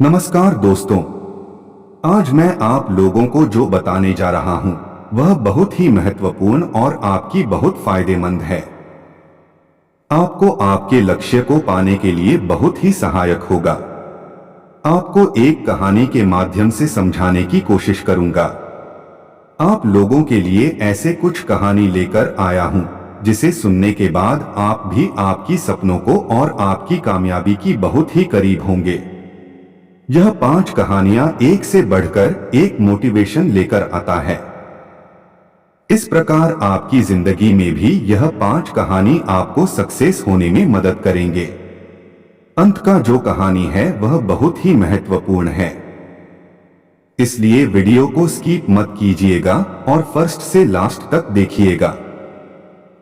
नमस्कार दोस्तों, आज मैं आप लोगों को जो बताने जा रहा हूं वह बहुत ही महत्वपूर्ण और आपकी बहुत फायदेमंद है। आपको आपके लक्ष्य को पाने के लिए बहुत ही सहायक होगा। आपको एक कहानी के माध्यम से समझाने की कोशिश करूंगा। आप लोगों के लिए ऐसे कुछ कहानी लेकर आया हूं जिसे सुनने के बाद आप भी आपकी सपनों को और आपकी कामयाबी की बहुत ही करीब होंगे। यह 5 कहानियां एक से बढ़कर एक मोटिवेशन लेकर आता है। इस प्रकार आपकी जिंदगी में भी यह 5 कहानी आपको सक्सेस होने में मदद करेंगे। अंत का जो कहानी है वह बहुत ही महत्वपूर्ण है, इसलिए वीडियो को स्किप मत कीजिएगा और फर्स्ट से लास्ट तक देखिएगा।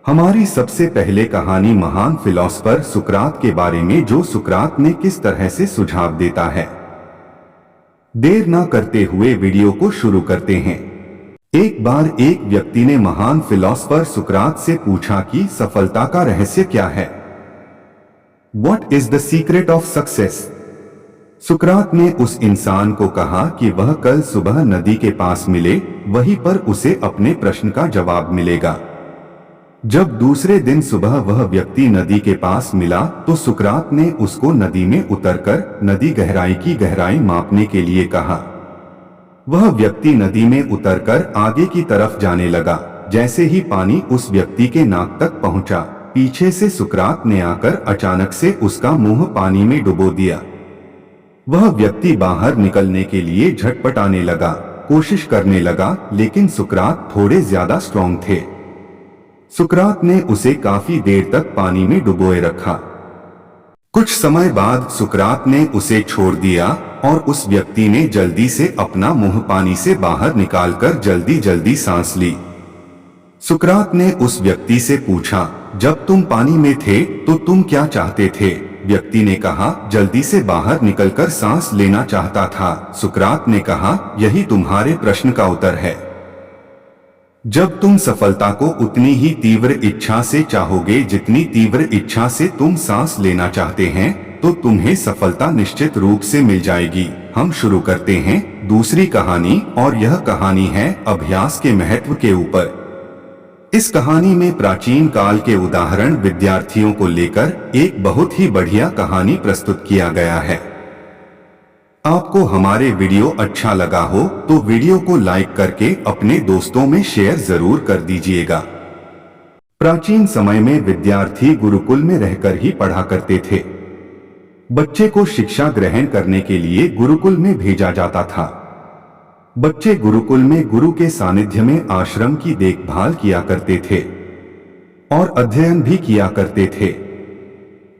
हमारी सबसे पहले कहानी महान फिलोसफर सुकरात के बारे में, जो सुकरात ने किस तरह से सुझाव देता है। देर ना करते हुए वीडियो को शुरू करते हैं। एक बार एक व्यक्ति ने महान फिलोसफर सुकरात से पूछा कि सफलता का रहस्य क्या है? What is the secret of success? सुकरात ने उस इंसान को कहा कि वह कल सुबह नदी के पास मिले, वहीं पर उसे अपने प्रश्न का जवाब मिलेगा। जब दूसरे दिन सुबह वह व्यक्ति नदी के पास मिला तो सुकरात ने उसको नदी में उतरकर नदी गहराई की गहराई मापने के लिए कहा। वह व्यक्ति नदी में उतरकर आगे की तरफ जाने लगा। जैसे ही पानी उस व्यक्ति के नाक तक पहुंचा, पीछे से सुकरात ने आकर अचानक से उसका मुंह पानी में डुबो दिया। वह व्यक्ति बाहर निकलने के लिए झटपटाने लगा, कोशिश करने लगा, लेकिन सुकरात थोड़े ज्यादा स्ट्रॉन्ग थे। सुकरात ने उसे काफी देर तक पानी में डुबोए रखा। कुछ समय बाद सुकरात ने उसे छोड़ दिया और उस व्यक्ति ने जल्दी से अपना मुंह पानी से बाहर निकालकर जल्दी जल्दी सांस ली। सुकरात ने उस व्यक्ति से पूछा, जब तुम पानी में थे तो तुम क्या चाहते थे? व्यक्ति ने कहा, जल्दी से बाहर निकलकर सांस लेना चाहता था। सुकरात ने कहा, यही तुम्हारे प्रश्न का उत्तर है। जब तुम सफलता को उतनी ही तीव्र इच्छा से चाहोगे जितनी तीव्र इच्छा से तुम सांस लेना चाहते हैं, तो तुम्हें सफलता निश्चित रूप से मिल जाएगी। हम शुरू करते हैं दूसरी कहानी, और यह कहानी है अभ्यास के महत्व के ऊपर। इस कहानी में प्राचीन काल के उदाहरण विद्यार्थियों को लेकर एक बहुत ही बढ़िया कहानी प्रस्तुत किया गया है। आपको हमारे वीडियो अच्छा लगा हो तो वीडियो को लाइक करके अपने दोस्तों में शेयर जरूर कर दीजिएगा। प्राचीन समय में विद्यार्थी गुरुकुल में रहकर ही पढ़ा करते थे। बच्चे को शिक्षा ग्रहण करने के लिए गुरुकुल में भेजा जाता था। बच्चे गुरुकुल में गुरु के सानिध्य में आश्रम की देखभाल किया करते थे और अध्ययन भी किया करते थे।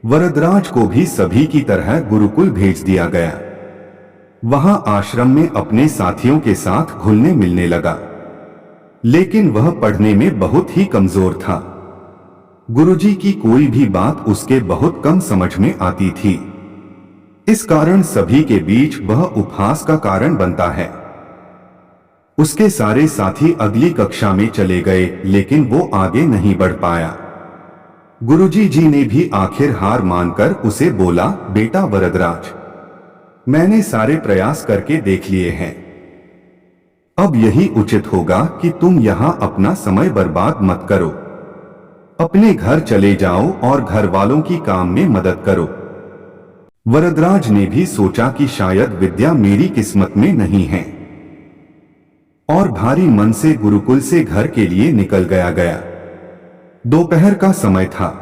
वरदराज को भी सभी की तरह गुरुकुल भेज दिया गया। वहां आश्रम में अपने साथियों के साथ घुलने मिलने लगा, लेकिन वह पढ़ने में बहुत ही कमजोर था। गुरुजी की कोई भी बात उसके बहुत कम समझ में आती थी। इस कारण सभी के बीच वह उपहास का कारण बनता है। उसके सारे साथी अगली कक्षा में चले गए, लेकिन वो आगे नहीं बढ़ पाया। गुरुजी जी ने भी आखिर हार मानकर उसे बोला, बेटा वरदराज, मैंने सारे प्रयास करके देख लिए हैं। अब यही उचित होगा कि तुम यहाँ अपना समय बर्बाद मत करो। अपने घर चले जाओ और घर वालों की काम में मदद करो। वरदराज ने भी सोचा कि शायद विद्या मेरी किस्मत में नहीं है, और भारी मन से गुरुकुल से घर के लिए निकल गया। दोपहर का समय था।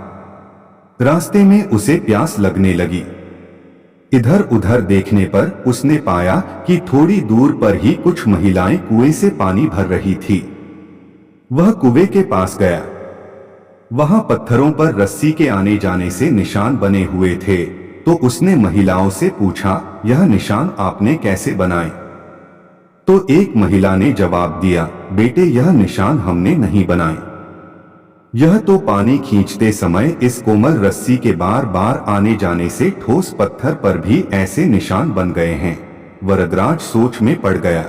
रास्ते में उसे प्यास लगने लगी। इधर उधर देखने पर उसने पाया कि थोड़ी दूर पर ही कुछ महिलाएं कुएं से पानी भर रही थी। वह कुएं के पास गया। वहां पत्थरों पर रस्सी के आने जाने से निशान बने हुए थे, तो उसने महिलाओं से पूछा, यह निशान आपने कैसे बनाए? तो एक महिला ने जवाब दिया, बेटे, यह निशान हमने नहीं बनाए। यह तो पानी खींचते समय इस कोमल रस्सी के बार बार आने जाने से ठोस पत्थर पर भी ऐसे निशान बन गए हैं। वरदराज सोच में पड़ गया।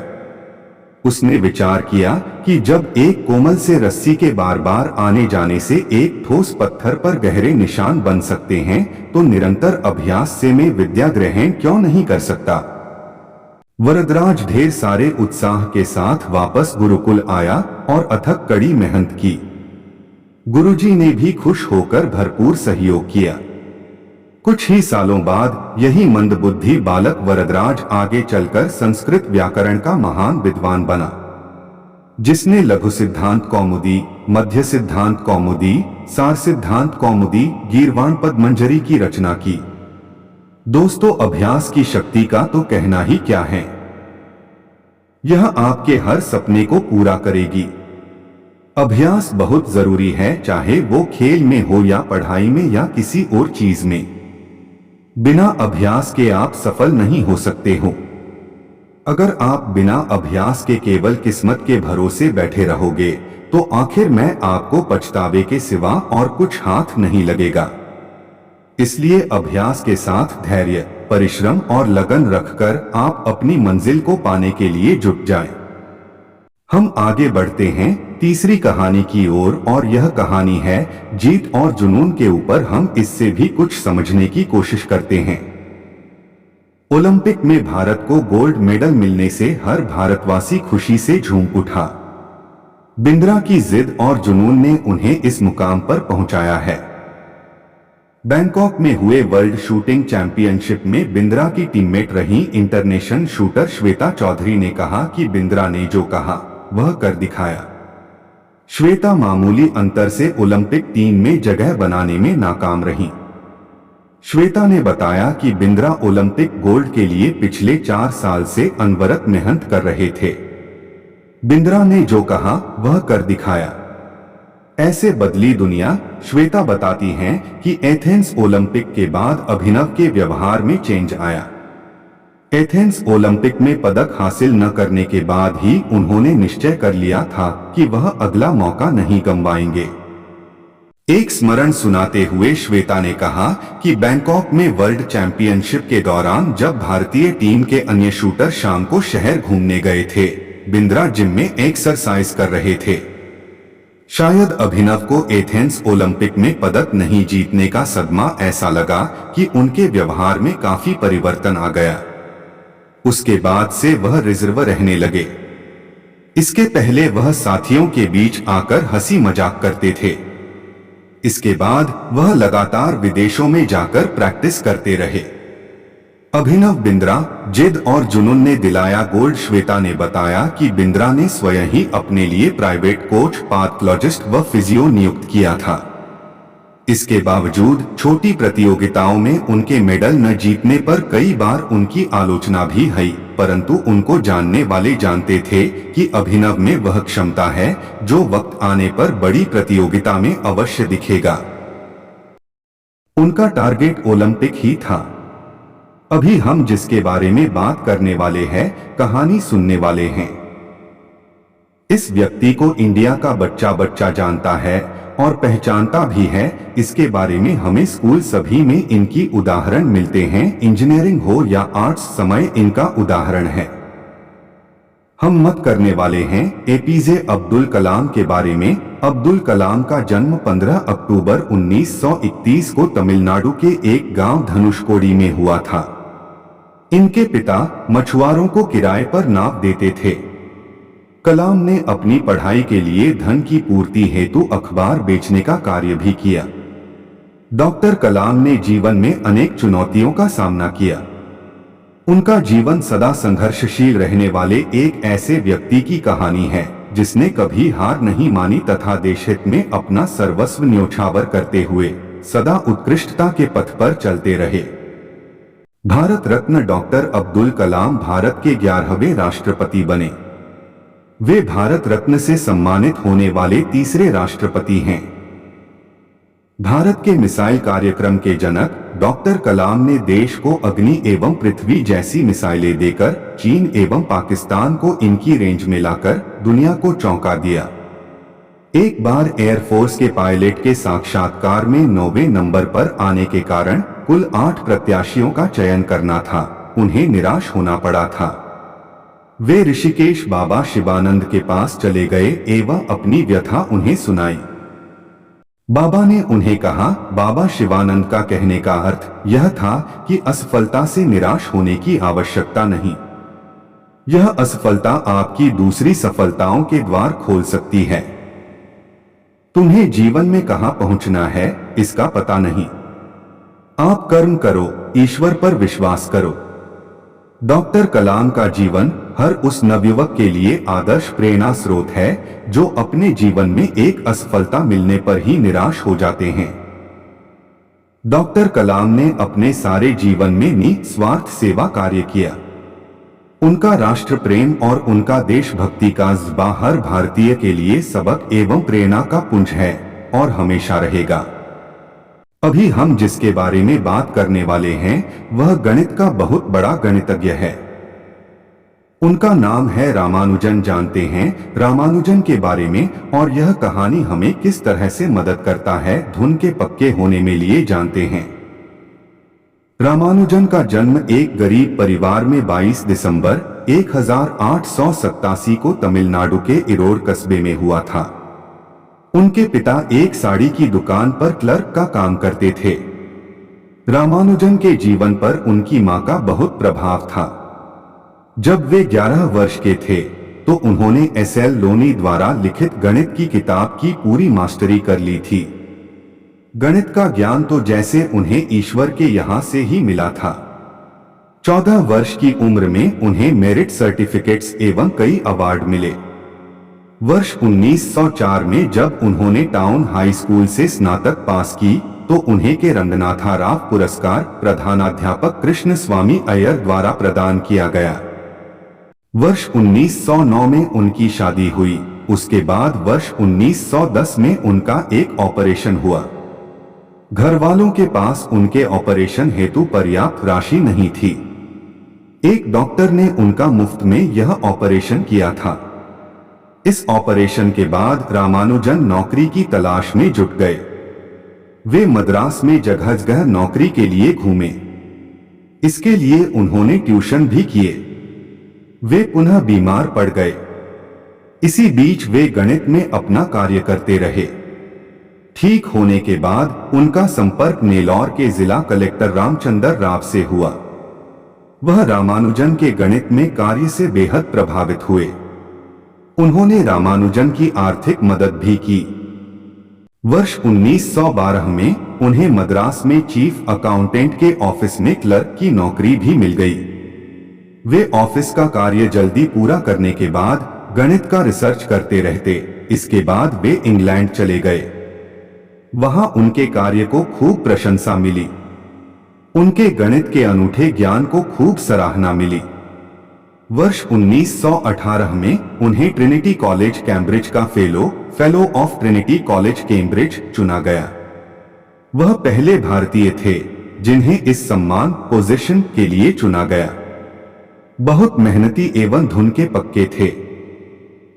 उसने विचार किया कि जब एक कोमल से रस्सी के बार बार आने जाने से एक ठोस पत्थर पर गहरे निशान बन सकते हैं, तो निरंतर अभ्यास से मैं विद्या ग्रहण क्यों नहीं कर सकता। वरदराज ढेर सारे उत्साह के साथ वापस गुरुकुल आया और अथक कड़ी मेहनत की। गुरुजी ने भी खुश होकर भरपूर सहयोग किया। कुछ ही सालों बाद यही मंदबुद्धि बालक वरदराज आगे चलकर संस्कृत व्याकरण का महान विद्वान बना, जिसने लघु सिद्धांत कौमुदी, मध्य सिद्धांत कौमुदी, सार सिद्धांत कौमुदी, गीर्वाण पद्मंजरी की रचना की। दोस्तों, अभ्यास की शक्ति का तो कहना ही क्या है। यह आपके हर सपने को पूरा करेगी। अभ्यास बहुत जरूरी है, चाहे वो खेल में हो या पढ़ाई में या किसी और चीज में। बिना अभ्यास के आप सफल नहीं हो सकते हो। अगर आप बिना अभ्यास के केवल किस्मत के भरोसे बैठे रहोगे तो आखिर में आपको पछतावे के सिवा और कुछ हाथ नहीं लगेगा। इसलिए अभ्यास के साथ धैर्य, परिश्रम और लगन रखकर आप अपनी मंजिल को पाने के लिए जुट जाएं। हम आगे बढ़ते हैं तीसरी कहानी की ओर और यह कहानी है जीत और जुनून के ऊपर। हम इससे भी कुछ समझने की कोशिश करते हैं। ओलंपिक में भारत को गोल्ड मेडल मिलने से हर भारतवासी खुशी से झूम उठा। बिंद्रा की जिद और जुनून ने उन्हें इस मुकाम पर पहुंचाया है। बैंकॉक में हुए वर्ल्ड शूटिंग चैंपियनशिप में बिंद्रा की टीममेट रही इंटरनेशनल शूटर श्वेता चौधरी ने कहा कि बिंद्रा ने जो कहा वह कर दिखाया। श्वेता मामूली अंतर से ओलंपिक टीम में जगह बनाने में नाकाम रही। श्वेता ने बताया कि बिंद्रा ओलंपिक गोल्ड के लिए पिछले 4 साल से अनवरत मेहनत कर रहे थे। बिंद्रा ने जो कहा वह कर दिखाया। ऐसे बदली दुनिया। श्वेता बताती हैं कि एथेंस ओलंपिक के बाद अभिनव के व्यवहार में चेंज आया। एथेंस ओलंपिक में पदक हासिल न करने के बाद ही उन्होंने निश्चय कर लिया था कि वह अगला मौका नहीं गंवाएंगे। एक स्मरण सुनाते हुए श्वेता ने कहा कि बैंकॉक में वर्ल्ड चैंपियनशिप के दौरान जब भारतीय टीम के अन्य शूटर शाम को शहर घूमने गए थे, बिंद्रा जिम में एक्सरसाइज कर रहे थे। शायद अभिनव को एथेंस ओलंपिक में पदक नहीं जीतने का सदमा ऐसा लगा कि उनके व्यवहार में काफी परिवर्तन आ गया। उसके बाद से वह रिजर्व रहने लगे। इसके पहले वह साथियों के बीच आकर हंसी मजाक करते थे। इसके बाद वह लगातार विदेशों में जाकर प्रैक्टिस करते रहे। अभिनव बिंद्रा, जिद और जुनून ने दिलाया गोल्ड। श्वेता ने बताया कि बिंद्रा ने स्वयं ही अपने लिए प्राइवेट कोच, पैथोलॉजिस्ट व फिजियो नियुक्त किया था। इसके बावजूद छोटी प्रतियोगिताओं में उनके मेडल न जीतने पर कई बार उनकी आलोचना भी हुई, परंतु उनको जानने वाले जानते थे कि अभिनव में वह क्षमता है जो वक्त आने पर बड़ी प्रतियोगिता में अवश्य दिखेगा। उनका टारगेट ओलंपिक ही था। अभी हम जिसके बारे में बात करने वाले हैं, कहानी सुनने वाले हैं, इस व्यक्ति को इंडिया का बच्चा बच्चा जानता है और पहचानता भी है। इसके बारे में हमें स्कूल सभी में इनकी उदाहरण मिलते हैं। इंजीनियरिंग हो या आर्ट्स, समय इनका उदाहरण है। हम मत करने वाले हैं एपीजे अब्दुल कलाम के बारे में। अब्दुल कलाम का जन्म 15 अक्टूबर 1931 को तमिलनाडु के एक गांव धनुषकोडी में हुआ था। इनके पिता मछुआरों को किराए पर नाव देते थे। कलाम ने अपनी पढ़ाई के लिए धन की पूर्ति हेतु अखबार बेचने का कार्य भी किया। डॉक्टर कलाम ने जीवन में अनेक चुनौतियों का सामना किया। उनका जीवन सदा संघर्षशील रहने वाले एक ऐसे व्यक्ति की कहानी है जिसने कभी हार नहीं मानी तथा देशहित में अपना सर्वस्व न्योछावर करते हुए सदा उत्कृष्टता के पथ पर चलते रहे। भारत रत्न डॉक्टर अब्दुल कलाम भारत के 11वें राष्ट्रपति बने। वे भारत रत्न से सम्मानित होने वाले तीसरे राष्ट्रपति हैं। भारत के मिसाइल कार्यक्रम के जनक डॉक्टर कलाम ने देश को अग्नि एवं पृथ्वी जैसी मिसाइलें देकर चीन एवं पाकिस्तान को इनकी रेंज में लाकर दुनिया को चौंका दिया। एक बार एयरफोर्स के पायलट के साक्षात्कार में 9वें नंबर पर आने के कारण कुल 8 प्रत्याशियों का चयन करना था। उन्हें निराश होना पड़ा था। वे ऋषिकेश बाबा शिवानंद के पास चले गए एवं अपनी व्यथा उन्हें सुनाई। बाबा ने उन्हें कहा, बाबा शिवानंद का कहने का अर्थ यह था कि असफलता से निराश होने की आवश्यकता नहीं। यह असफलता आपकी दूसरी सफलताओं के द्वार खोल सकती है। तुम्हें जीवन में कहां पहुंचना है इसका पता नहीं। आप कर्म करो, ईश्वर पर विश्वास करो। डॉक्टर कलाम का जीवन हर उस नवयुवक के लिए आदर्श प्रेरणा स्रोत है जो अपने जीवन में एक असफलता मिलने पर ही निराश हो जाते हैं। डॉक्टर कलाम ने अपने सारे जीवन में निस्वार्थ सेवा कार्य किया। उनका राष्ट्र प्रेम और उनका देशभक्ति का जज्बा हर भारतीय के लिए सबक एवं प्रेरणा का पुंज है और हमेशा रहेगा। अभी हम जिसके बारे में बात करने वाले हैं वह गणित का बहुत बड़ा गणितज्ञ है। उनका नाम है रामानुजन। जानते हैं रामानुजन के बारे में और यह कहानी हमें किस तरह से मदद करता है धुन के पक्के होने में लिए जानते हैं। रामानुजन का जन्म एक गरीब परिवार में 22 दिसंबर 1887 को तमिलनाडु के इरोर कस्बे में हुआ था। उनके पिता एक साड़ी की दुकान पर क्लर्क का काम करते थे। रामानुजन के जीवन पर उनकी मां का बहुत प्रभाव था। जब वे 11 वर्ष के थे तो उन्होंने एस.एल. लोनी द्वारा लिखित गणित की किताब की पूरी मास्टरी कर ली थी। गणित का ज्ञान तो जैसे उन्हें ईश्वर के यहां से ही मिला था। 14 वर्ष की उम्र में उन्हें मेरिट सर्टिफिकेट्स एवं कई अवार्ड मिले। वर्ष 1904 में जब उन्होंने टाउन हाई स्कूल से स्नातक पास की तो उन्हें के रंगनाथा राव पुरस्कार प्रधानाध्यापक कृष्ण स्वामी अय्यर द्वारा प्रदान किया गया। वर्ष 1909 में उनकी शादी हुई। उसके बाद वर्ष 1910 में उनका एक ऑपरेशन हुआ। घर वालों के पास उनके ऑपरेशन हेतु पर्याप्त राशि नहीं थी। एक डॉक्टर ने उनका मुफ्त में यह ऑपरेशन किया था। इस ऑपरेशन के बाद रामानुजन नौकरी की तलाश में जुट गए। वे मद्रास में जगह जगह नौकरी के लिए घूमे। इसके लिए उन्होंने ट्यूशन भी किए। वे पुनः बीमार पड़ गए। इसी बीच वे गणित में अपना कार्य करते रहे। ठीक होने के बाद उनका संपर्क नेल्लौर के जिला कलेक्टर रामचंद्र राव से हुआ। वह रामानुजन के गणित में कार्य से बेहद प्रभावित हुए। उन्होंने रामानुजन की आर्थिक मदद भी की। वर्ष 1912 में उन्हें मद्रास में चीफ अकाउंटेंट के ऑफिस में क्लर्क की नौकरी भी मिल गई। वे ऑफिस का कार्य जल्दी पूरा करने के बाद गणित का रिसर्च करते रहते। इसके बाद वे इंग्लैंड चले गए। वहां उनके कार्य को खूब प्रशंसा मिली। उनके गणित के अनूठे ज्ञान को खूब सराहना मिली। वर्ष 1918 में उन्हें ट्रिनिटी कॉलेज कैम्ब्रिज का fellow of Trinity college Cambridge चुना गया। वह पहले भारतीय थे जिन्हें इस सम्मान पोजीशन के लिए चुना गया। बहुत मेहनती एवं धुन के पक्के थे।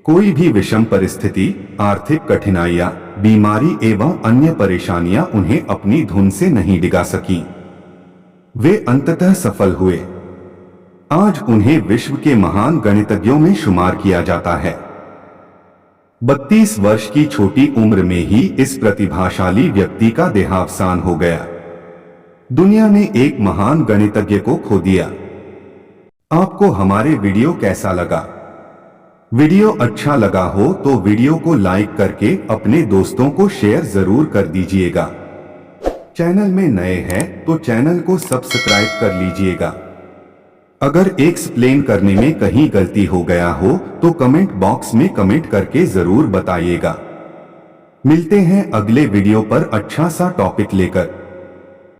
कोई भी विषम परिस्थिति, आर्थिक कठिनाइयां, बीमारी एवं अन्य परेशानियां उन्हें अपनी धुन से नहीं डिगा सकी। वे अंततः सफल हुए। आज उन्हें विश्व के महान गणितज्ञों में शुमार किया जाता है। 32 वर्ष की छोटी उम्र में ही इस प्रतिभाशाली व्यक्ति का देहावसान हो गया। दुनिया ने एक महान गणितज्ञ को खो दिया। आपको हमारे वीडियो कैसा लगा? वीडियो अच्छा लगा हो तो वीडियो को लाइक करके अपने दोस्तों को शेयर जरूर कर दीजिएगा। चैनल में नए हैं तो चैनल को सब्सक्राइब कर लीजिएगा। अगर एक्सप्लेन करने में कहीं गलती हो गया हो तो कमेंट बॉक्स में कमेंट करके जरूर बताइएगा। मिलते हैं अगले वीडियो पर अच्छा सा टॉपिक लेकर।